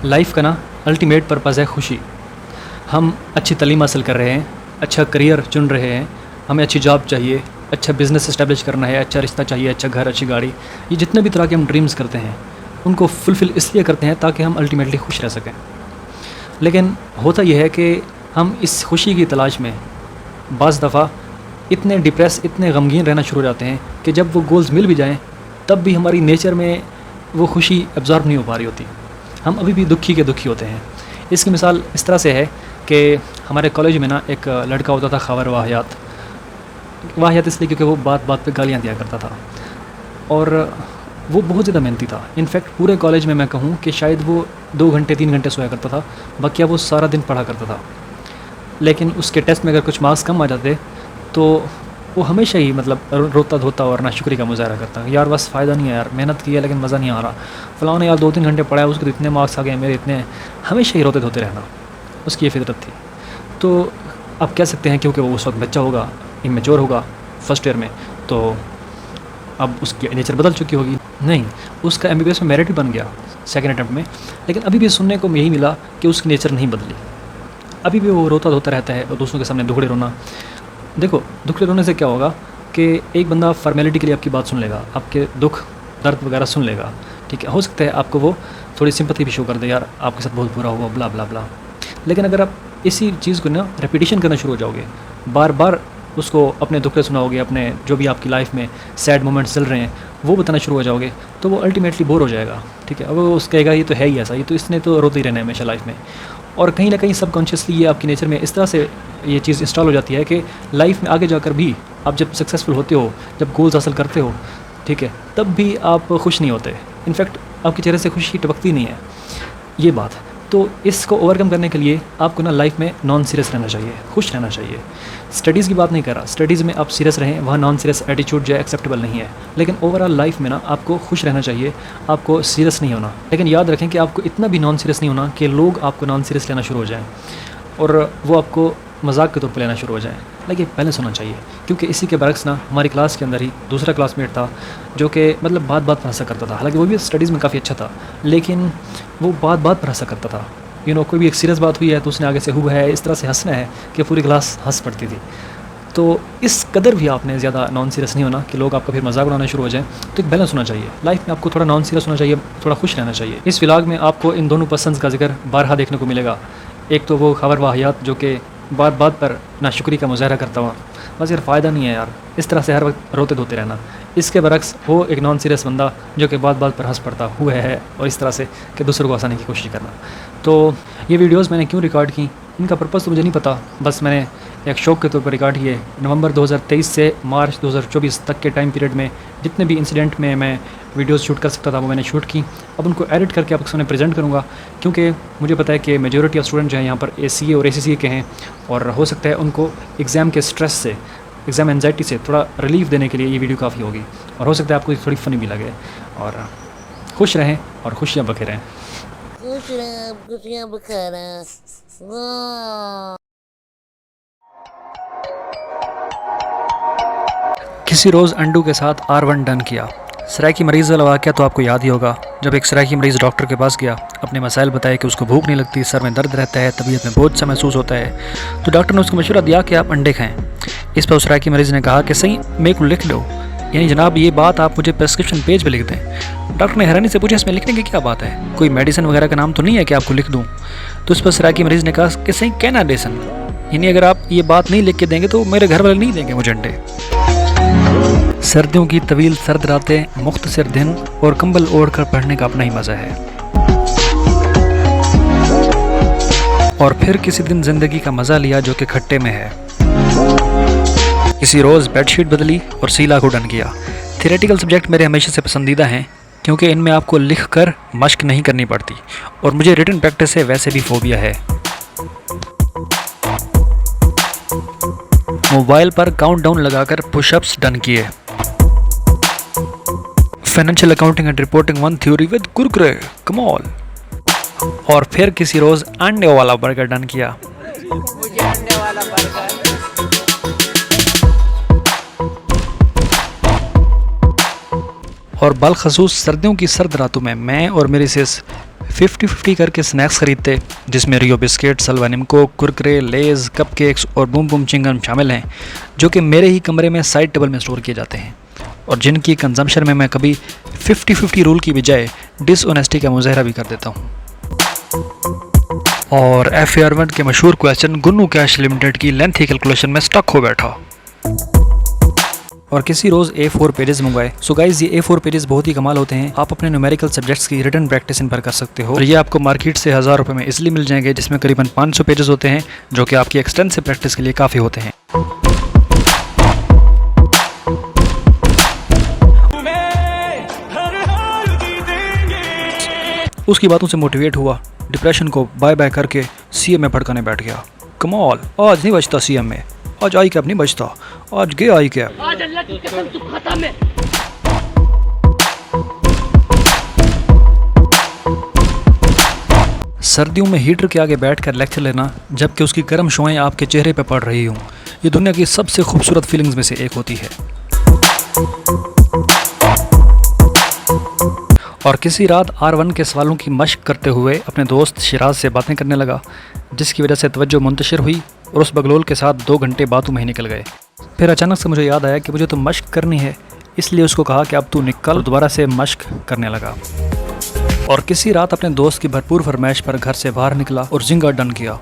Life का ना ultimate purpose है खुशी। हम अच्छी तालीम हासिल कर रहे हैं, अच्छा करियर चुन रहे हैं, हमें अच्छी जॉब चाहिए, अच्छा बिज़नेस इस्टेब्लिश करना है, अच्छा रिश्ता चाहिए, अच्छा घर, अच्छी गाड़ी। ये जितने भी तरह के हम ड्रीम्स करते हैं उनको फुलफ़िल इसलिए करते हैं ताकि हम अल्टीमेटली खुश रह सकें। लेकिन होता यह है कि हम इस खुशी की तलाश में बाज़ दफ़ा इतने डिप्रेस, इतने गमगीन रहना शुरू हो जाते हैं कि जब वो गोल्स मिल भी जाएँ तब भी हमारी नेचर में वो खुशी एब्ज़ॉर्ब नहीं हो पा रही होती। हम अभी भी दुखी के दुखी होते हैं। इसकी मिसाल इस तरह से है कि हमारे कॉलेज में ना एक लड़का होता था ख़ावर वाहियात। वाहियात इसलिए क्योंकि वो बात बात पे गालियाँ दिया करता था और वो बहुत ज़्यादा मेहनती था। इनफैक्ट पूरे कॉलेज में मैं कहूँ कि शायद वो 2 घंटे 3 घंटे सोया करता था, बाकी वो सारा दिन पढ़ा करता था। लेकिन उसके टेस्ट में अगर कुछ मार्क्स कम आ जाते तो वो हमेशा ही मतलब रोता धोता और नाशुक्री का मुजाहरा करता, यार बस फ़ायदा नहीं है यार, मेहनत की है लेकिन मज़ा नहीं आ रहा, फ़लाँ ने यार 2-3 घंटे पढ़ा है, उसके इतने मार्क्स आ गए, मेरे इतने। हमेशा ही रोते धोते रहना उसकी ये फितरत थी। तो आप कह सकते हैं क्योंकि वो उस वक्त बच्चा होगा, इमेच्योर होगा फर्स्ट ईयर में, तो अब उसकी नेचर बदल चुकी होगी। नहीं, उसका MBBS में मेरिट भी बन गया सेकेंड अटैम्प्ट में, लेकिन अभी भी सुनने को यही मिला कि उसकी नेचर नहीं बदली। अभी भी वो रोता धोता रहता है और दूसरों के सामने दुखड़े रोना। देखो, दुखड़े रोने से क्या होगा कि एक बंदा फॉर्मेलिटी के लिए आपकी बात सुन लेगा, आपके दुख दर्द वगैरह सुन लेगा, ठीक है। हो सकता है आपको वो थोड़ी सिंपैथी भी शो कर दे, यार आपके साथ बहुत बुरा हुआ, ब्ला ब्ला ब्ला। लेकिन अगर आप इसी चीज़ को ना रेपिटेशन करना शुरू हो जाओगे, बार बार उसको अपने दुखड़े सुनाओगे, अपने जो भी आपकी लाइफ में सैड मोमेंट्स चल रहे हैं वो बताना शुरू हो जाओगे, तो वो अल्टीमेटली बोर हो जाएगा, ठीक है। अब वो उस कहेगा ये तो है ही ऐसा, ये तो इसने तो रोते ही रहना है हमेशा लाइफ में। और कहीं ना कहीं सबकॉन्शियसली ये आपकी नेचर में इस तरह से ये चीज़ इंस्टॉल हो जाती है कि लाइफ में आगे जाकर भी आप जब सक्सेसफुल होते हो, जब गोल्स हासिल करते हो, ठीक है, तब भी आप खुश नहीं होते। इनफैक्ट आपके चेहरे से खुशी टपकती नहीं है, ये बात। तो इसको ओवरकम करने के लिए आपको ना लाइफ में नॉन सीरियस रहना चाहिए, खुश रहना चाहिए। स्टडीज़ की बात नहीं कर रहा, स्टडीज़ में आप सीरियस रहें, वहाँ नॉन सीरियस एटीट्यूड जो है एक्सेप्टेबल नहीं है। लेकिन ओवरऑल लाइफ में ना आपको खुश रहना चाहिए, आपको सीरियस नहीं होना। लेकिन याद रखें कि आपको इतना भी नॉन सीरियस नहीं होना कि लोग आपको नॉन सीरियस लेना शुरू हो जाएँ और वो आपको मजाक के तौर पर लेना शुरू हो जाए। लेकिन बैलेंस होना चाहिए, क्योंकि इसी के बरक्स ना हमारी क्लास के अंदर ही दूसरा क्लासमेट था जो कि मतलब बात बात पर हंसा करता था। हालांकि वो भी स्टडीज़ में काफ़ी अच्छा था, लेकिन वो बात बात पर हंसा करता था। कोई भी एक सीरियस बात हुई है तो उसने आगे से हुआ है इस तरह से हंसना है कि पूरी क्लास हंस पड़ती थी। तो इस कदर भी आपने ज़्यादा नॉन सीरियस नहीं होना कि लोग आपका फिर मजाक उड़ाना शुरू हो जाए। तो एक बैलेंस होना चाहिए लाइफ में, आपको थोड़ा नॉन सीरियस होना चाहिए, थोड़ा खुश रहना चाहिए। इस व्लॉग में आपको इन दोनों पसंद का जिक्र बारहा देखने को मिलेगा। एक तो वो ख़ावर वाहियात जो कि बात बात पर नाशुक्री का मुजाहरा करता हुआ, बस यार फ़ायदा नहीं है यार, इस तरह से हर वक्त रोते धोते रहना। इसके बरक्स वो एक नॉन सीरियस बंदा जो कि बात बात पर हंस पड़ता हुआ है और इस तरह से कि दूसरों को हंसाने की कोशिश करना। तो ये वीडियोस मैंने क्यों रिकॉर्ड की, इनका पर्पज़ तो मुझे नहीं पता, बस मैंने एक शौक़ के तौर पर रिकॉर्ड किए। नवंबर 2023 से मार्च 2024 तक के टाइम पीरियड में जितने भी इंसिडेंट में मैं वीडियोस शूट कर सकता था वो मैंने शूट की। अब उनको एडिट करके आपके सामने प्रेजेंट करूँगा, क्योंकि मुझे पता है कि मेजॉरिटी ऑफ स्टूडेंट जो हैं यहाँ पर ACA और ACCA के हैं और हो सकता है उनको एग्ज़ाम के स्ट्रेस से, एग्ज़ाम एंजाइटी से थोड़ा रिलीफ देने के लिए ये वीडियो काफ़ी होगी और हो सकता है आपको थोड़ी फ़नी भी लगे। और खुश रहें और खुशियाँ बखे रहें। किसी रोज़ अंडू के साथ R1 डन किया। सराइकी मरीज़ वाला वाक़या तो आपको याद ही होगा, जब एक सराइकी मरीज़ डॉक्टर के पास गया, अपने मसाइल बताए कि उसको भूख नहीं लगती, सर में दर्द रहता है, तबीयत में बोझ सा महसूस होता है। तो डॉक्टर ने उसको मशवरा दिया कि आप अंडे खाएं। इस पर उस सराइकी मरीज़ ने कहा कि सही मेरे को लिख दो, यानी जनाब ये बात आप मुझे प्रेस्क्रिप्शन पेज पर लिख दें। डॉक्टर ने हैरानी से पूछा इसमें लिखने की क्या बात है, कोई मेडिसिन वगैरह का नाम तो नहीं है कि आपको लिख दूँ। तो उस पर सराइकी मरीज़ ने कहा कि सही कैनाडेसन, यानी अगर आप ये बात नहीं लिख के देंगे तो मेरे घर वाले नहीं देंगे मुझे अंडे। सर्दियों की तवील सर्द रातें, मुख्तसर दिन और कंबल ओढ़कर पढ़ने का अपना ही मज़ा है। और फिर किसी दिन जिंदगी का मज़ा लिया जो कि खट्टे में है। किसी रोज़ बेडशीट बदली और सीला को डन किया। थियरेटिकल सब्जेक्ट मेरे हमेशा से पसंदीदा हैं, क्योंकि इनमें आपको लिख कर मश्क नहीं करनी पड़ती और मुझे रिटन प्रैक्टिस से वैसे भी फोबिया है। मोबाइल पर काउंटडाउन लगाकर पुशअप्स डन किए। Financial accounting and reporting 1 theory with Kurkure कमाल। और फिर किसी रोज अंडे वाला बर्गर डन किया। मुझे अंडे वाला बर्गर। और बलखसूस सर्दियों की सर्द रातों में मैं और मेरी सिस 50-50 करके स्नैक्स खरीदते, जिसमें रियो बिस्किट, सलवा निमको, कुरकुरे, लेज़, कपकेक्स और बूम बूम चिंगम शामिल हैं, जो कि मेरे ही कमरे में साइड टेबल में स्टोर किए जाते हैं और जिनकी कंजम्पशन में मैं कभी 50-50 रूल की बजाय डिसऑनेस्टी का मुजाहरा भी कर देता हूँ। और FAR1 के मशहूर क्वेश्चन गुन्नू कैश लिमिटेड की लेंथी कैलकुलेशन में स्टक हो बैठा और किसी रोज़ A4 पेजेस मंगवाए। सो गाइस, ये A4 पेजेस बहुत ही कमाल होते हैं। आप अपने न्यूमेरिकल सब्जेक्ट्स की रिटन प्रैक्टिस इन पर कर सकते हो और ये आपको मार्केट से 1000 रुपये में इसलिए मिल जाएंगे, जिसमें करीबन 500 पेजेस होते हैं, जो कि आपकी एक्सटेंसिव प्रैक्टिस के लिए काफ़ी होते हैं। उसकी बातों से मोटिवेट हुआ, डिप्रेशन को बाय बाय करके CM में भड़काने बैठ गया। कमाल, आज नहीं बचता CM में, आज आई कैप नहीं बचता, आज गया आई कैप। आज अल्लाह की कसम तू खत्म है। सर्दियों में हीटर के आगे बैठकर लेक्चर लेना, जबकि उसकी गर्म शुआएं आपके चेहरे पर पड़ रही हों, ये दुनिया की सबसे खूबसूरत फीलिंग्स में से एक होती है। और किसी रात R1 के सवालों की मशक करते हुए अपने दोस्त शिराज से बातें करने लगा, जिसकी वजह से तवज्जो मुंतशिर हुई और उस बगलोल के साथ 2 घंटे बातों में ही निकल गए। फिर अचानक से मुझे याद आया कि मुझे तो मशक करनी है, इसलिए उसको कहा कि अब तू निकल, और दोबारा से मशक करने लगा। और किसी रात अपने दोस्त की भरपूर फरमाइश पर घर से बाहर निकला और जिंगा डन किया,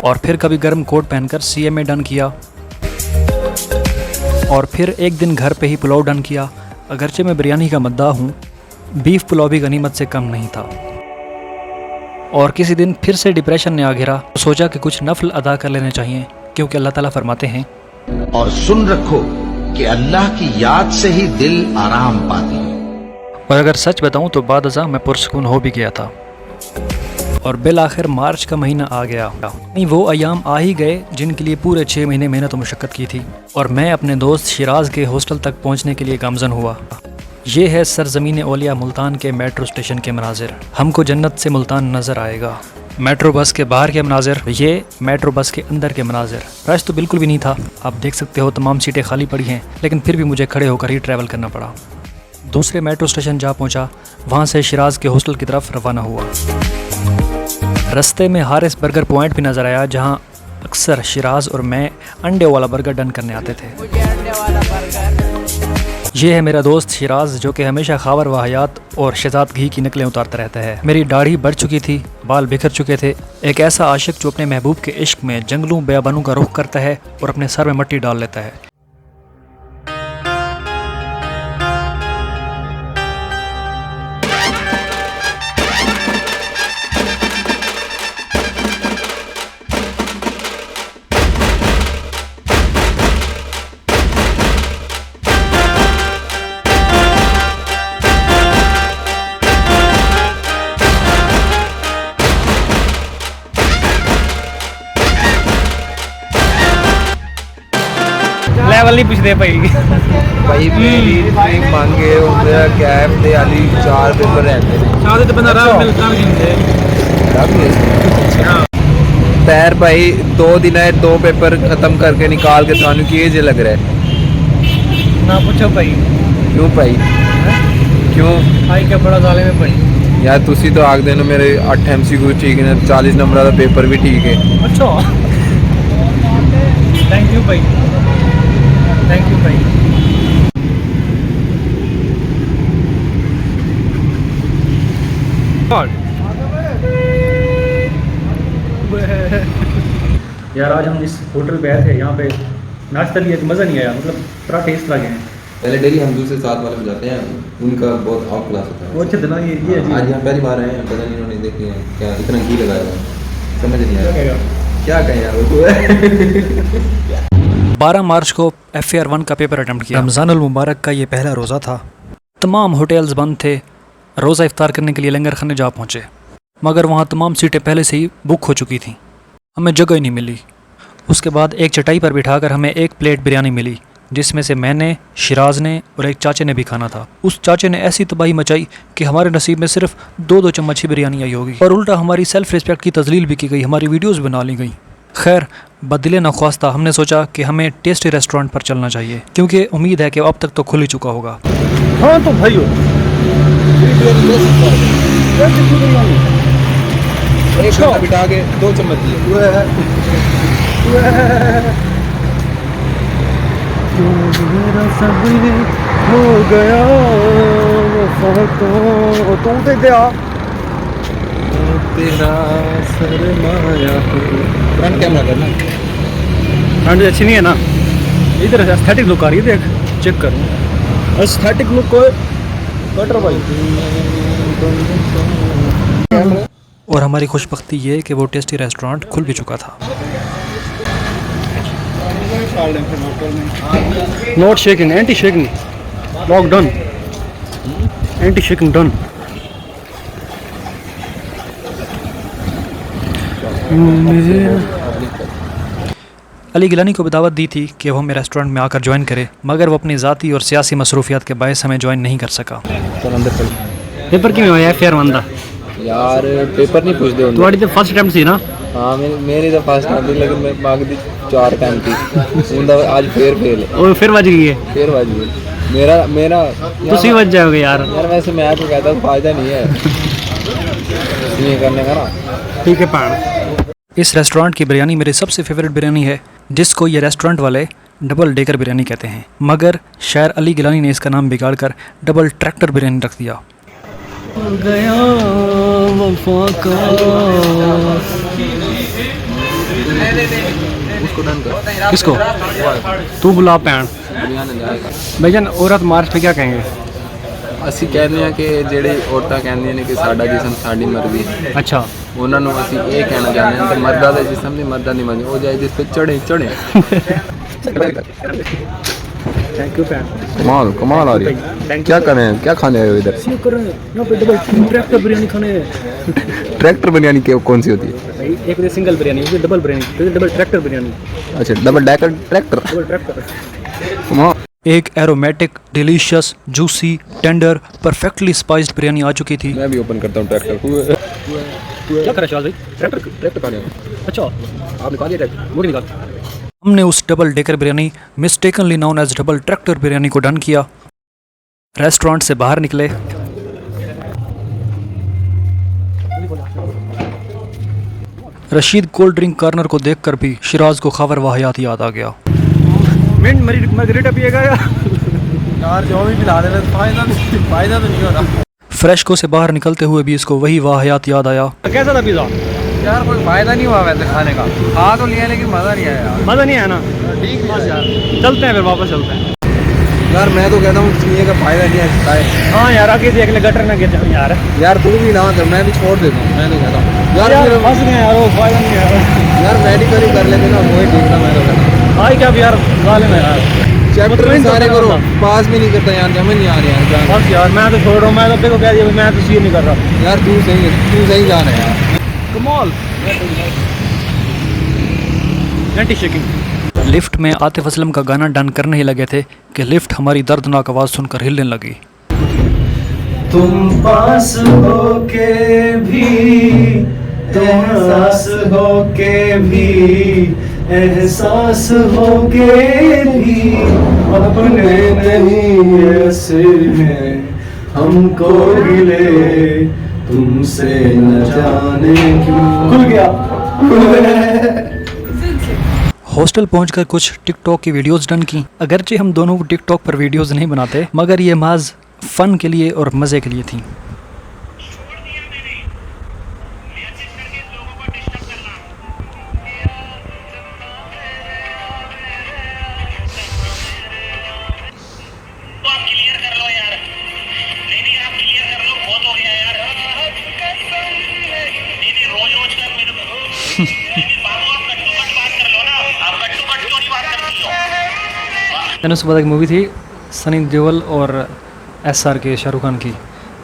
और फिर कभी गर्म कोट पहनकर CM में डन किया, और फिर एक दिन घर पे ही पुलाव डन किया। अगरचे मैं बिरयानी का मद्दाह हूँ, बीफ पुलाव भी गनीमत से कम नहीं था। और किसी दिन फिर से डिप्रेशन ने आ घेरा, तो सोचा कि कुछ नफल अदा कर लेने चाहिए, क्योंकि अल्लाह ताला फरमाते हैं, और सुन रखो कि अल्लाह की याद से ही दिल आराम पाती है। और अगर सच बताऊं तो बाद अज़ा मैं पुरसकून हो भी गया था। और बिल आखिर मार्च का महीना आ गया। नहीं, वो अयाम आ ही गए जिनके लिए पूरे 6 महीने मेहनत और मुशक्क़त की थी, और मैं अपने दोस्त शिराज के हॉस्टल तक पहुंचने के लिए गामज़न हुआ। ये है सरज़मीन औलिया मुल्तान के मेट्रो स्टेशन के मनाजिर। हमको जन्नत से मुल्तान नज़र आएगा। मेट्रो बस के बाहर के मनाजिर, ये मेट्रो बस के अंदर के मनाजिर। रश तो बिल्कुल भी नहीं था, आप देख सकते हो तमाम सीटें खाली पड़ी हैं, लेकिन फिर भी मुझे खड़े होकर ही ट्रैवल करना पड़ा। दूसरे मेट्रो स्टेशन जा पहुंचा, वहां से शिराज के हॉस्टल की तरफ रवाना हुआ। रास्ते में हारिस बर्गर पॉइंट भी नज़र आया, जहां अक्सर शिराज और मैं अंडे वाला बर्गर डन करने आते थे। मुझे अंडे वाला बर्गर। ये है मेरा दोस्त शिराज, जो कि हमेशा खावर व हयात और शहजाद घी की नकलें उतारता रहता है। मेरी दाढ़ी बढ़ चुकी थी, बाल बिखर चुके थे। एक ऐसा आशिक जो अपने महबूब के इश्क में जंगलों बेयाबानों का रुख करता है और अपने सर में मट्टी डाल लेता है। लेवल नहीं पूछते भाई भाई मेरी मांगे उधर कैब दे वाली 4 पेपर रहते हैं। शादी तो बंदा रात में काम पैर भाई 2 दिन है, 2 पेपर खत्म करके निकाल के थानू की जे लग रहा है ना पूछो भाई। क्यों भाई? क्यों आई क्या बड़ा साले में पड़ी यार? तुसी तो आग देनो मेरे 8 MCQ ठीक है, 40 नंबर का पेपर भी ठीक है। अच्छा थैंक यू भाई, थैंक यू भाई। यार आज हम जिस होटल पे आए थे, यहाँ पे नाश्ता लिया तो मज़ा नहीं आया, मतलब पूरा टेस्ट लगे हैं। पहले डेली हम दूसरे साथ वाले में जाते हैं, उनका बहुत आउट क्लास होता है। वो अच्छे दिना ये आज यहाँ पहली बार आए हैं, पता नहीं इन्होंने देखी है क्या इतना घी लगाया हुआ है, समझ नहीं आया क्या कहें यार। 12 मार्च को FAR1 का पेपर अटेम्प्ट किया। रमज़ानुल मुबारक का ये पहला रोज़ा था। तमाम होटल्स बंद थे। रोज़ा इफ्तार करने के लिए लंगर खाने जा पहुँचे, मगर वहाँ तमाम सीटें पहले से ही बुक हो चुकी थीं। हमें जगह ही नहीं मिली। उसके बाद एक चटाई पर बिठाकर हमें 1 प्लेट बिरयानी मिली, जिसमें से मैंने, शिराज ने और एक चाचे ने भी खाना था। उस चाचे ने ऐसी तबाही मचाई कि हमारे नसीब में सिर्फ 2-2 चम्मच ही बिरयानी आई होगी, और उल्टा हमारी सेल्फ रिस्पेक्ट की तजलील भी की गई, हमारी वीडियोज़ बना ली गई। खैर, बदले नख्वास्ता हमने सोचा कि हमें टेस्टी रेस्टोरेंट पर चलना चाहिए, क्योंकि उम्मीद है कि अब तक तो खुल ही चुका होगा। हाँ तो भाई एक घंटा बिठा के 2 चम्मच दिए। हो गया तू दे दिया तेरा सरमाया फ्रंट कैमरा करना। फ्रंट अच्छी नहीं है ना, इधर एस्थेटिक लुक आ रही है, देख चेक कर एस्थेटिक लुक को कटर भाई। और हमारी खुशबख्ती ये है कि वो टेस्टी रेस्टोरेंट खुल भी चुका था। Not shaking, anti shaking, lock done, anti shaking done. Ali Gilani को दावत दी थी कि वो हमें रेस्टोरेंट में आकर ज्वाइन करे, मगर वो अपनी ज़ाती और सियासी मसरूफियात के बायस हमें ज्वाइन नहीं कर सका। चल अंदर चल। पेपर क्यों होया फेयर वंदा यार पेपर नहीं पूछते होंगे। तुम्हारी तो फर्स्ट अटेम्प्ट सी ना? हाँ मेरी तो फर्स्ट टाइम थी, लेकिन मैं मांगती 4 टाइम थी। उनका आज फेल है। और फिर बज गई है, फिर बाजी मेरा तुसी बच जाओगे यार। यार वैसे मैं तो कहता हूँ फायदा नहीं है ये करने का ना। ठीक है पान। इस रेस्टोरेंट की बिरयानी मेरी सबसे फेवरेट बिरयानी है, जिसको ये रेस्टोरेंट वाले डबल डेकर बिरयानी कहते हैं, मगर शायर अली गिलानी ने इसका नाम बिगाड़ कर डबल ट्रैक्टर बिरयानी रख दिया। गया वफा का। उसको डन कर। किसको? तू बुला पैन बिरयानी जाएगा। भाईजान। औरत मार्च पे क्या कहेंगे? ਅਸੀਂ ਕਹਿੰਦੇ ਆ ਕਿ ਜਿਹੜੇ ਔਰਤਾਂ ਕਹਿੰਦੀਆਂ ਨੇ ਕਿ ਸਾਡਾ ਜਿਸਮ ਸਾਡੀ ਮਰਜ਼ੀ, अच्छा ਉਹਨਾਂ ਨੂੰ ਅਸੀਂ ਇਹ ਕਹਿਣਾ ਚਾਹੁੰਦੇ ਹਾਂ ਕਿ ਮਰਦਾਂ ਦਾ ਜਿਸਮ ਨਹੀਂ, ਮਰਦਾਂ ਦੀ ਮਰਜ਼ੀ, ਉਹ ਜਾਏ ਜਿਸ पे चढ़े चढ़े। Thank you pan. कमाल आ रही है। क्या कर रहे हैं, क्या खाने आए हो इधर? यहाँ पे डबल ट्रैक्टर बिरयानी खाने। ट्रैक्टर बिरयानी कौन सी होती है? एक single biryani, double biryani, double tractor biryani. अच्छा double decker tractor. Double tractor. कमाल। एक aromatic, delicious, juicy, tender, perfectly spiced biryani आ चुकी थी। मैं भी ओपन करता हूँ ट्रैक्टर। क्या करा शाल भाई? ट्रैक्टर खा लिया। अच्छा आपने खा लिया ट्रैक्टर, वो नहीं निकाल। हमने उस double decker biryani, mistakenly known as double tractor biryani को डन किया। रेस्टोरेंट से बाहर निकले। रशीद कोल्ड ड्रिंक कॉर्नर को देखकर भी शिराज को खबर वाहियात याद आ गया। मिंट मर्गरीटा पिएगा यार जो भी पिला दे फायदा तो नहीं हो रहा। फ्रेशको से बाहर निकलते हुए भी इसको वही वाहियात याद आया। कैसा था पिज़्ज़ा? यार कोई फायदा नहीं हुआ वैसे खाने का, खा तो लिया लेकिन मज़ा नहीं आया यार। मज़ा नहीं आया ना? ठीक बस यार चलते हैं फिर, वापस चलते हैं। यार मैं तो कहता हूँ सीए का फायदा नहीं है है। हाँ यार आगे देख ले, गटर में गिर जाऊँ यार। यार तू भी ना कर, मैं भी छोड़ देता हूँ। मैं तो कहता हूँ यार फंस गए यार, वो फायदा नहीं है यार मेडिकल ही कर लेते ना, वही ठीक था। मैं तो कहता हूँ आई क्या भी यार गाले में यार, चैप्टर भी सारे करो, पास भी नहीं करता यार, समझ नहीं आ रही यार। बस यार मैं तो छोड़ रहा हूँ। मैं तो देखो कह दिया मैं तो सीए नहीं कर रहा यार तू सही जाना है यार। कमाल। Anti shaking. लिफ्ट में आतिफ असलम का गाना डन करने ही लगे थे कि लिफ्ट हमारी दर्दनाक आवाज़ सुनकर हिलने लगी। तुम पास हो के भी, एहसास हो के भी, एहसास हो के भी, अपने नहीं ऐसे हैं हमको गिले तुमसे न जाने क्यों। खुल गया। हॉस्टल पहुंचकर कुछ टिकटॉक की वीडियोस डन की। अगरचे हम दोनों टिकटॉक पर वीडियोस नहीं बनाते, मगर ये महज फ़न के लिए और मज़े के लिए थी। मैंने सुबह एक मूवी थी सनी देओल और SR के शाहरुख खान की,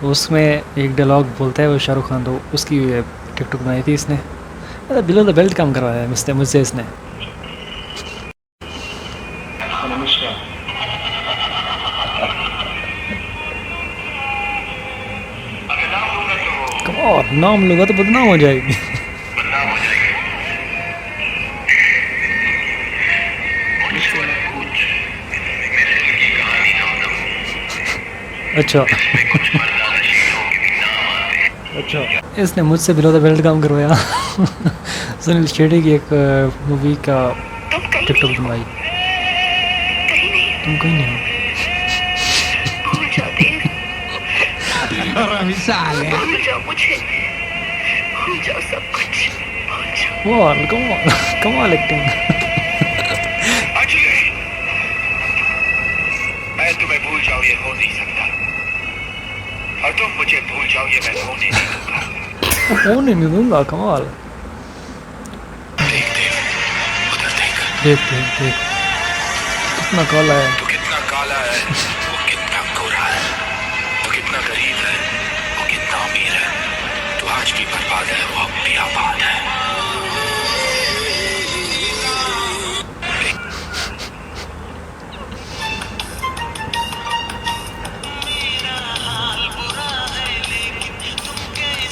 तो उसमें एक डायलॉग बोलता है वो शाहरुख खान, तो उसकी टिकटॉक बनाई थी इसने। बिलो द बेल्ट काम करवाया है मुझसे इसने। नाम लूँगा तो बदनाम हो जाएगी। अच्छा अच्छा, इसने मुझसे बिलो द बेल्ट काम करवाया। सुनील शेट्टी की एक मूवी का टिकटॉक बनवाई। तुम कहीं नहीं हो। कमाल एक्टिंग। मैं तुम्हें भूल जाऊं ये हो नहीं सकता, और तुम मुझे भूल जाओ ये मैं होने नहीं दूंगा। होने नहीं दूंगा, कमाल। देख देख उधर देख, देख देख देख कितना काला है। तू कितना काला है, वो कितना गोरा है, तू कितना गरीब है, वो कितना अमीर है, तू आज भी बर्बाद है, वो अब भी आबाद है।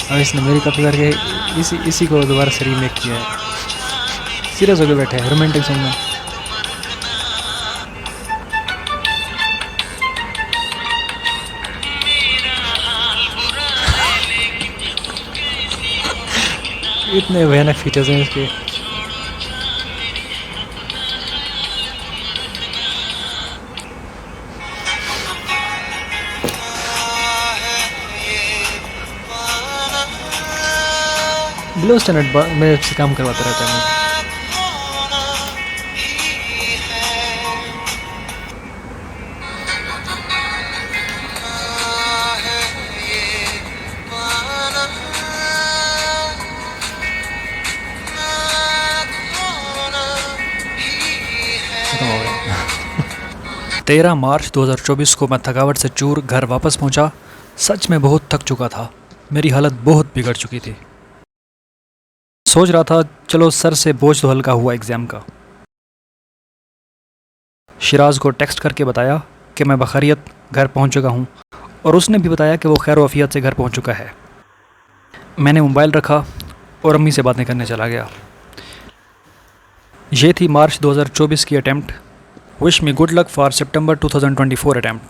अब इसने मेरी कॉपी करके इसी को दोबारा से रीमेक किया है। सीरियस होकर बैठे हैं रोमांटिक सॉन्ग में। इतने भयानक फीचर्स हैं इसके। बिलो स्टैंडर्ड में से काम करवाता रहता है मुझे। खत्म हो गया। 13 मार्च 2024 को मैं थकावट से चूर घर वापस पहुंचा। सच में बहुत थक चुका था, मेरी हालत बहुत बिगड़ चुकी थी। सोच रहा था चलो सर से बोझ तो हल्का हुआ एग्ज़ाम का। शिराज को टेक्स्ट करके बताया कि मैं बखैरियत घर पहुंच चुका हूं, और उसने भी बताया कि वो खैर वफ़ियत से घर पहुंच चुका है। मैंने मोबाइल रखा और अम्मी से बातें करने चला गया। ये थी मार्च 2024 की attempt. Wish me good luck for September 2024 attempt.